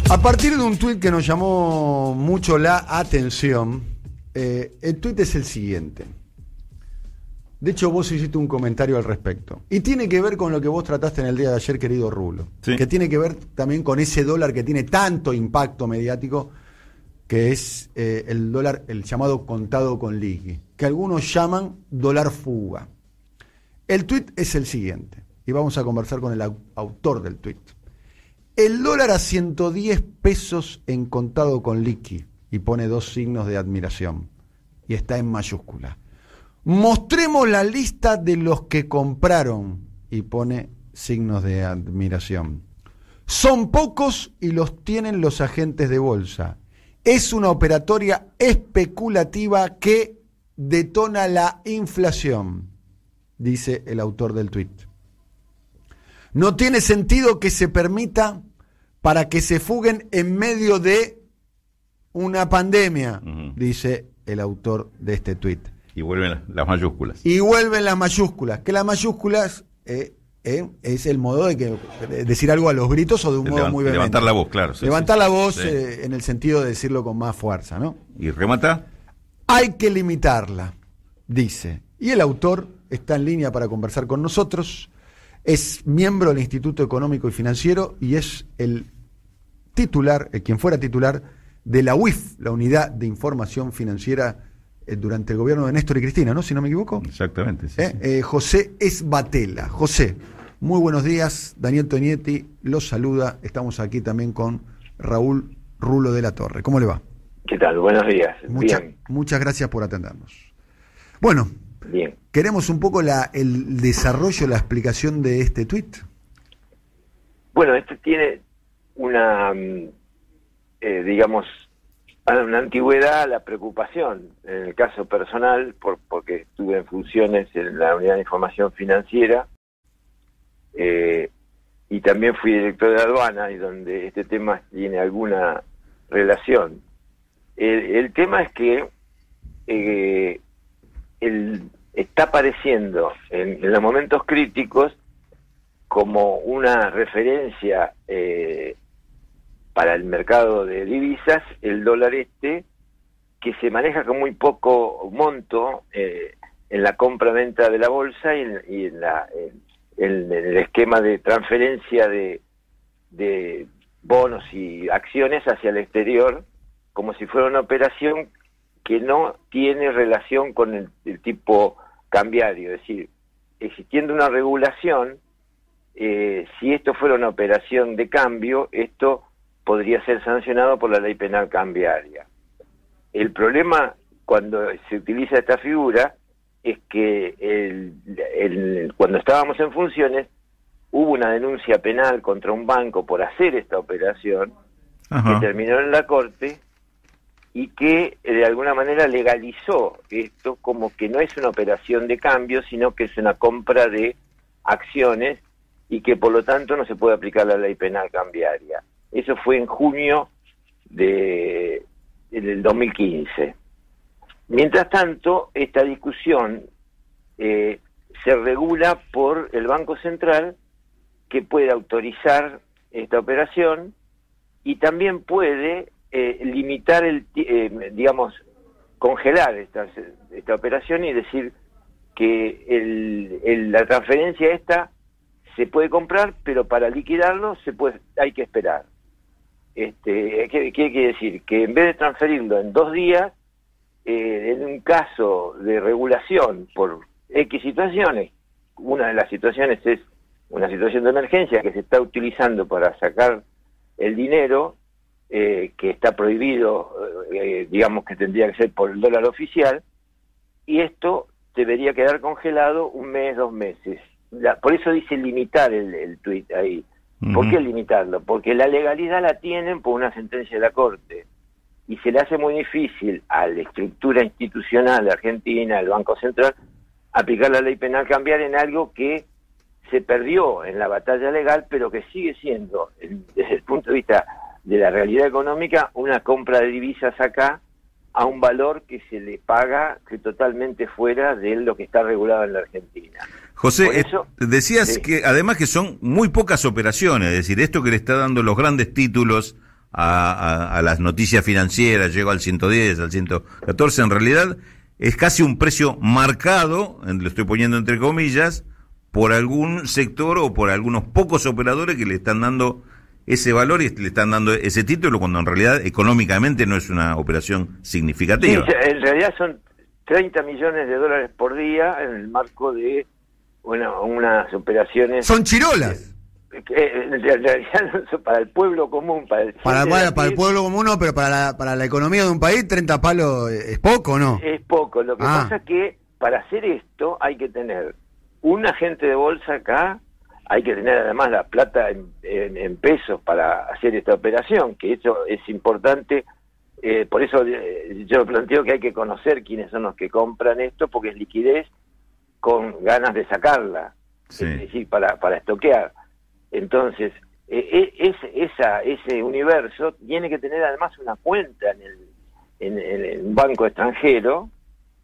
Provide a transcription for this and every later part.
A partir de un tuit que nos llamó mucho la atención, el tuit es el siguiente. De hecho, vos hiciste un comentario al respecto. Y tiene que ver con lo que vos trataste en el día de ayer, querido Rulo. Sí. Que tiene que ver también con ese dólar que tiene tanto impacto mediático, que es el dólar, el llamado contado con liqui, que algunos llaman dólar fuga. El tuit es el siguiente, y vamos a conversar con el autor del tuit. El dólar a 110 pesos en contado con liqui, y pone 2 signos de admiración, y está en mayúscula. Mostremos la lista de los que compraron, y pone signos de admiración. Son pocos y los tienen los agentes de bolsa. Es una operatoria especulativa que detona la inflación, dice el autor del tuit. No tiene sentido que se permita para que se fuguen en medio de una pandemia, dice el autor de este tuit. Y vuelven las mayúsculas. Y vuelven las mayúsculas, que las mayúsculas es el modo de decir algo a los gritos o de un modo muy vehemente. Levantar la voz, claro. Levantar la voz en el sentido de decirlo con más fuerza, ¿no? ¿Y remata? Hay que limitarla, dice. Y el autor está en línea para conversar con nosotros. Es miembro del Instituto Económico y Financiero y es el titular, quien fuera titular de la UIF, la Unidad de Información Financiera durante el gobierno de Néstor y Cristina, ¿no? Si no me equivoco. Exactamente. Sí. José Esbatela. José, muy buenos días. Daniel Tonietti los saluda. Estamos aquí también con Raúl Rulo de la Torre. ¿Cómo le va? ¿Qué tal? Buenos días. Bien. Muchas gracias por atendernos. Bueno, bien. Queremos un poco el desarrollo, la explicación de este tuit. Bueno, este tiene una, digamos, una antigüedad, la preocupación, en el caso personal, porque estuve en funciones en la Unidad de Información Financiera y también fui director de aduana, y donde este tema tiene alguna relación. El tema es que está apareciendo en los momentos críticos como una referencia para el mercado de divisas, el dólar que se maneja con muy poco monto en la compra-venta de la bolsa y en el esquema de transferencia de bonos y acciones hacia el exterior, como si fuera una operación que no tiene relación con el tipo cambiario. Es decir, existiendo una regulación, si esto fuera una operación de cambio, esto podría ser sancionado por la ley penal cambiaria. El problema cuando se utiliza esta figura es que cuando estábamos en funciones hubo una denuncia penal contra un banco por hacer esta operación. Ajá. Que terminó en la corte y que de alguna manera legalizó esto como que no es una operación de cambio, sino que es una compra de acciones y que por lo tanto no se puede aplicar la ley penal cambiaria. Eso fue en junio del 2015. Mientras tanto, esta discusión se regula por el Banco Central, que puede autorizar esta operación y también puede limitar, digamos, congelar esta operación y decir que la transferencia esta se puede comprar, pero para liquidarlo hay que esperar. ¿Qué quiere decir? Que en vez de transferirlo en 2 días, en un caso de regulación por X situaciones, una de las situaciones es una situación de emergencia que se está utilizando para sacar el dinero, que está prohibido, digamos que tendría que ser por el dólar oficial, y esto debería quedar congelado 1 mes, 2 meses. Por eso dice limitar el tuit ahí. ¿Por qué limitarlo? Porque la legalidad la tienen por una sentencia de la Corte y se le hace muy difícil a la estructura institucional de Argentina, al Banco Central, aplicar la ley penal cambiaria en algo que se perdió en la batalla legal, pero que sigue siendo, desde el punto de vista de la realidad económica, una compra de divisas acá a un valor que se le paga que totalmente fuera de lo que está regulado en la Argentina. José, decías que además que son muy pocas operaciones, es decir, esto que le está dando los grandes títulos a las noticias financieras, llegó al 110, al 114, en realidad es casi un precio marcado, lo estoy poniendo entre comillas, por algún sector o por algunos pocos operadores que le están dando ese valor y le están dando ese título, cuando en realidad económicamente no es una operación significativa. Sí, en realidad son 30 millones de dólares por día en el marco de unas operaciones... Son chirolas. En realidad no son para el pueblo común, para el pueblo común no, pero para la economía de un país 30 palos es poco, ¿no? Es poco. Lo que pasa es que para hacer esto hay que tener un agente de bolsa acá, hay que tener además la plata en pesos para hacer esta operación, que eso es importante. Por eso yo planteo que hay que conocer quiénes son los que compran esto, porque es liquidez con ganas de sacarla, sí. Es decir, para estoquear. Entonces, ese universo tiene que tener además una cuenta en un banco extranjero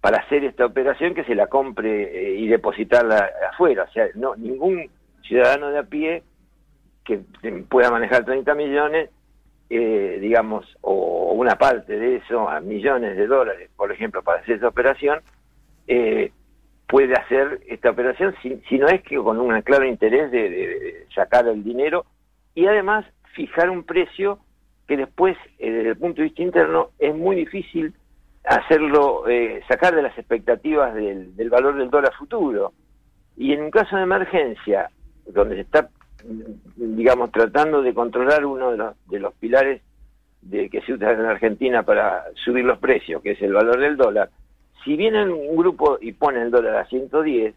para hacer esta operación, que se la compre y depositarla afuera. O sea, no ningún ciudadano de a pie que pueda manejar 30 millones, digamos, o una parte de eso, a millones de dólares, por ejemplo, para hacer esa operación, puede hacer esta operación si no es que con un claro interés de sacar el dinero y además fijar un precio que después, desde el punto de vista interno, es muy difícil hacerlo, sacar de las expectativas del valor del dólar futuro. Y en un caso de emergencia, donde se está, digamos, tratando de controlar uno de los pilares que se usan en Argentina para subir los precios, que es el valor del dólar, si viene un grupo y pone el dólar a 110,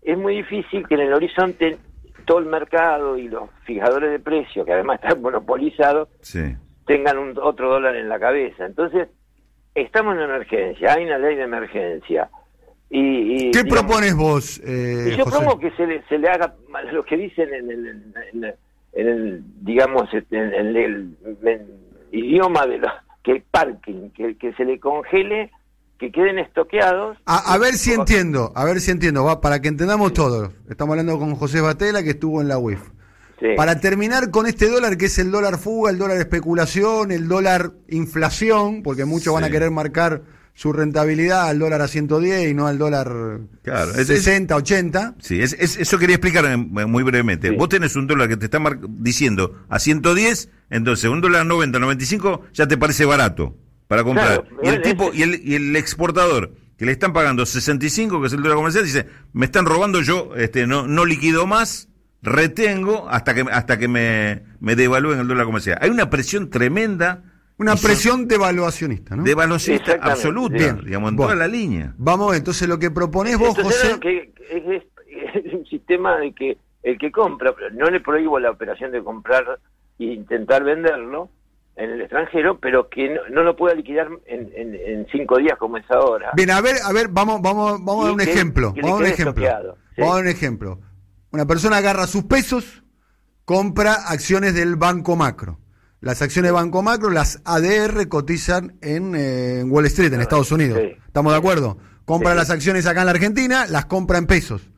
es muy difícil que en el horizonte todo el mercado y los fijadores de precios, que además están monopolizados, sí, tengan otro dólar en la cabeza. Entonces, estamos en emergencia, hay una ley de emergencia. ¿Qué propones vos, y yo José? propongo que se le haga lo que dicen en el digamos, en el idioma de los que parking, que se le congele, que queden estoqueados. A ver si entiendo, va, para que entendamos todo. Estamos hablando con José Batela, que estuvo en la UIF. Sí. Para terminar con este dólar, que es el dólar fuga, el dólar especulación, el dólar inflación, porque muchos van a querer marcar su rentabilidad al dólar a 110 y no al dólar 60, 80. Sí, eso quería explicar muy brevemente. Sí. Vos tenés un dólar que te está diciendo a 110, entonces un dólar 90, 95 ya te parece barato para comprar. Claro, y el tipo y el exportador que le están pagando 65, que es el dólar comercial, dice, me están robando, yo no liquido más, retengo hasta que me devalúen el dólar comercial. Hay una presión tremenda. Una presión devaluacionista, ¿no? Devaluacionista absoluta, bien, digamos, en toda la línea. Vamos, entonces lo que proponés vos, José... Es un sistema de que el que compra, no le prohíbo la operación de comprar e intentar venderlo en el extranjero, pero que no lo pueda liquidar en 5 días como es ahora. Bien, a ver, vamos a dar un ejemplo. Vamos a dar un ejemplo. Una persona agarra sus pesos, compra acciones del Banco Macro. Las acciones de Banco Macro, las ADR, cotizan en Wall Street, en Estados Unidos. Sí. ¿Estamos de acuerdo? Compra las acciones acá en la Argentina, las compra en pesos.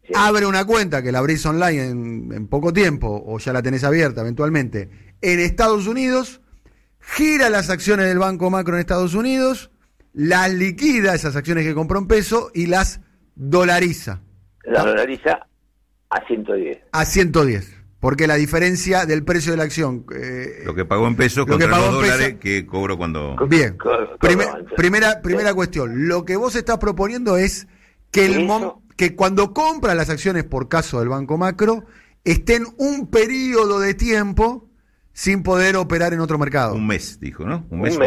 Sí. Abre una cuenta que la abrís online en poco tiempo, o ya la tenés abierta eventualmente, en Estados Unidos, gira las acciones del Banco Macro en Estados Unidos, las liquida, esas acciones que compró en peso, y las dolariza. Las dolariza a 110. A 110. Porque la diferencia del precio de la acción... lo que pagó en pesos contra los dólares que cobró cuando... Bien, primera cuestión. Lo que vos estás proponiendo es que que cuando compra las acciones, por caso del Banco Macro, estén un periodo de tiempo sin poder operar en otro mercado. Un mes, dijo, ¿no? Un mes.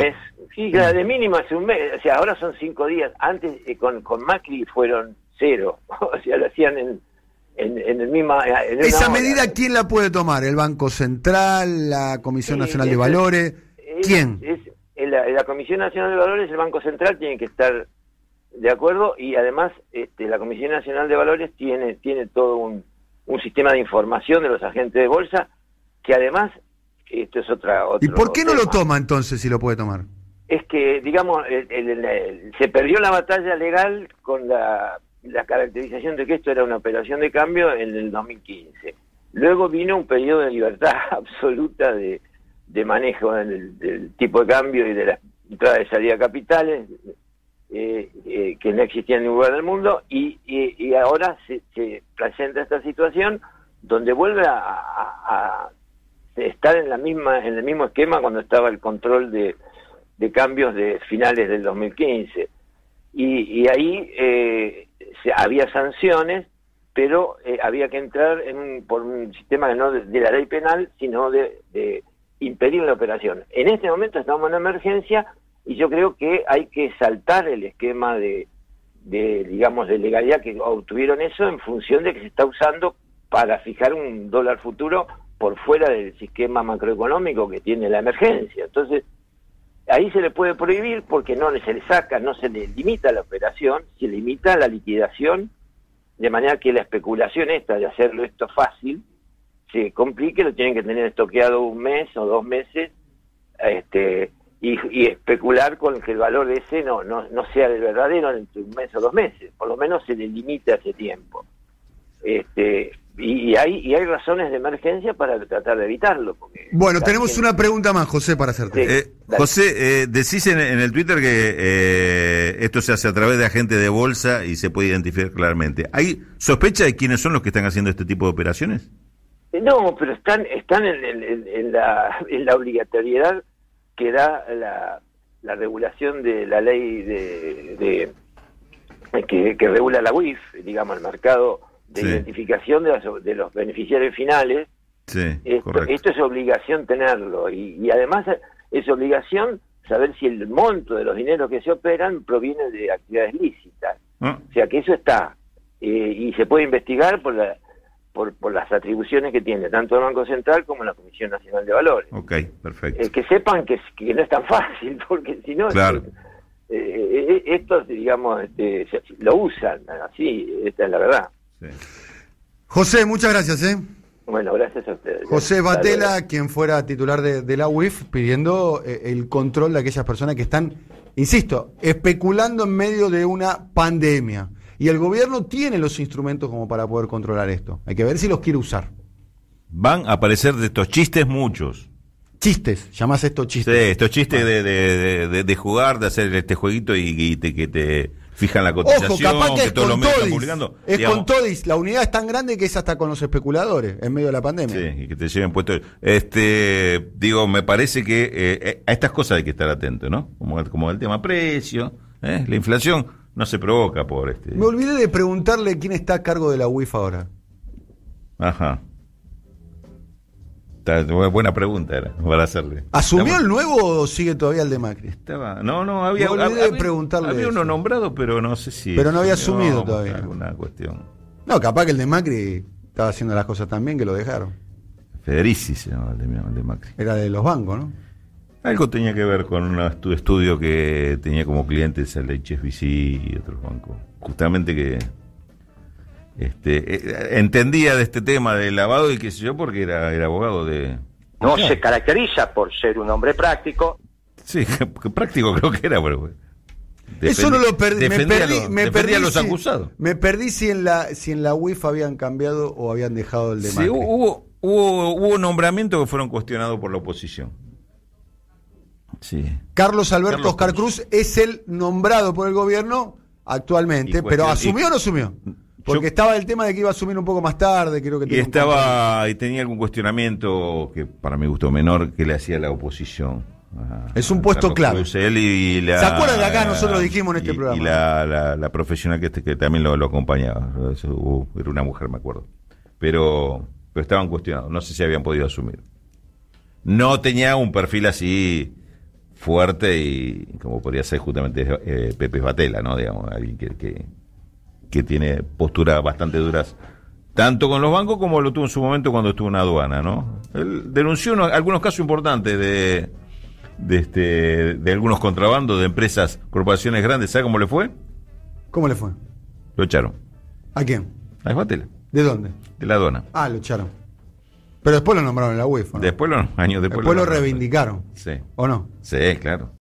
Sí, de mínimo hace un mes. O sea, ahora son 5 días. Antes con Macri fueron 0. O sea, lo hacían en el mismo... ¿Esa medida quién la puede tomar? ¿El Banco Central? ¿La Comisión Nacional de Valores? ¿Quién? La Comisión Nacional de Valores, el Banco Central tiene que estar de acuerdo, y además la Comisión Nacional de Valores tiene todo un sistema de información de los agentes de bolsa, que además, esto es otro ¿Y por qué no tema. lo toma entonces si lo puede tomar? Es que, digamos, se perdió la batalla legal con la caracterización de que esto era una operación de cambio en el 2015. Luego vino un periodo de libertad absoluta de manejo del tipo de cambio y de la entrada y salida de capitales, que no existía en ningún lugar del mundo, y ahora se presenta esta situación donde vuelve a estar en el mismo esquema cuando estaba el control de cambios de finales del 2015. Y ahí había sanciones, pero había que entrar por un sistema que no de la ley penal, sino de impedir la operación. En este momento estamos en emergencia y yo creo que hay que saltar el esquema de legalidad que obtuvieron eso en función de que se está usando para fijar un dólar futuro por fuera del sistema macroeconómico que tiene la emergencia. Entonces, ahí se le puede prohibir porque no se le saca, no se le limita la operación, se limita la liquidación, de manera que la especulación esta de hacerlo esto fácil se complique, lo tienen que tener estoqueado 1 mes o 2 meses, y especular con que el valor ese no sea el verdadero entre 1 mes o 2 meses, por lo menos se le limita ese tiempo. Y hay razones de emergencia para tratar de evitarlo. Bueno, tenemos una pregunta más, José, para hacerte. Sí, José, decís en el Twitter que esto se hace a través de agentes de bolsa y se puede identificar claramente. ¿Hay sospecha de quiénes son los que están haciendo este tipo de operaciones? No, pero están en la obligatoriedad que da la regulación de la ley que regula la UIF, digamos, el mercado de identificación de los beneficiarios finales. Sí, esto es obligación tenerlo, y además es obligación saber si el monto de los dineros que se operan proviene de actividades lícitas. O sea que eso está, y se puede investigar por las atribuciones que tiene tanto el Banco Central como la Comisión Nacional de Valores. Ok, perfecto. Que sepan que no es tan fácil, porque si no, claro, estos, digamos, lo usan así, esta es la verdad. Sí. José, muchas gracias. Bueno, gracias a ustedes. José Batela, quien fuera titular de la UIF, pidiendo el control de aquellas personas que están, insisto, especulando en medio de una pandemia. Y el gobierno tiene los instrumentos como para poder controlar esto. Hay que ver si los quiere usar. Van a aparecer de estos chistes muchos. Chistes, llamás esto chistes. Sí, estos chistes de jugar, de hacer este jueguito y que te fijan la cotización. Ojo, capaz que es todos los con medios están Todis. publicando. Es Digamos, con Todis. La unidad es tan grande que es hasta con los especuladores en medio de la pandemia. Sí, y que te lleven puestos. Digo, me parece que a estas cosas hay que estar atento, ¿no? Como el tema precio, la inflación no se provoca por Me olvidé de preguntarle quién está a cargo de la UIF ahora. Ajá. Buena pregunta era para hacerle. ¿Asumió el nuevo o sigue todavía el de Macri? Había preguntarle había uno eso. nombrado, pero no sé si... Pero no había asumido todavía. Alguna cuestión. No, capaz que el de Macri estaba haciendo las cosas tan bien que lo dejaron. Federici se llamaba el de Macri. Era de los bancos, ¿no? Algo tenía que ver con un estudio que tenía como clientes el HSBC y otros bancos. Justamente que entendía de este tema del lavado y qué sé yo, porque era abogado de... No se caracteriza por ser un hombre práctico. Sí, que práctico creo que era, pero... Eso no lo perdí. Defendía a los acusados. Me perdí si en la UIF habían cambiado o habían dejado el de Macri. Sí, hubo nombramientos que fueron cuestionados por la oposición. Sí. Carlos Alberto Oscar Cruz es el nombrado por el gobierno actualmente, pero ¿asumió o no asumió? Porque estaba el tema de que iba a asumir un poco más tarde, creo que y tenía algún cuestionamiento que para mi gusto menor que le hacía la oposición. Es un puesto clave. ¿Se acuerdan de acá? Nosotros dijimos en este programa. Y la profesional que también lo acompañaba. Era una mujer, me acuerdo. Pero estaban cuestionados. No sé si habían podido asumir. No tenía un perfil así fuerte y como podría ser justamente Pepe Batela, ¿no? Digamos, alguien que tiene posturas bastante duras tanto con los bancos como lo tuvo en su momento cuando estuvo en aduana, ¿no? Él denunció algunos casos importantes de algunos contrabandos de empresas, corporaciones grandes. ¿Sabe cómo le fue? ¿Cómo le fue? Lo echaron. ¿A quién? A Batela. ¿De dónde? De la aduana. Lo echaron. Pero después lo nombraron en la UEFA, ¿no? Años después lo reivindicaron. Sí. ¿O no? Sí, claro.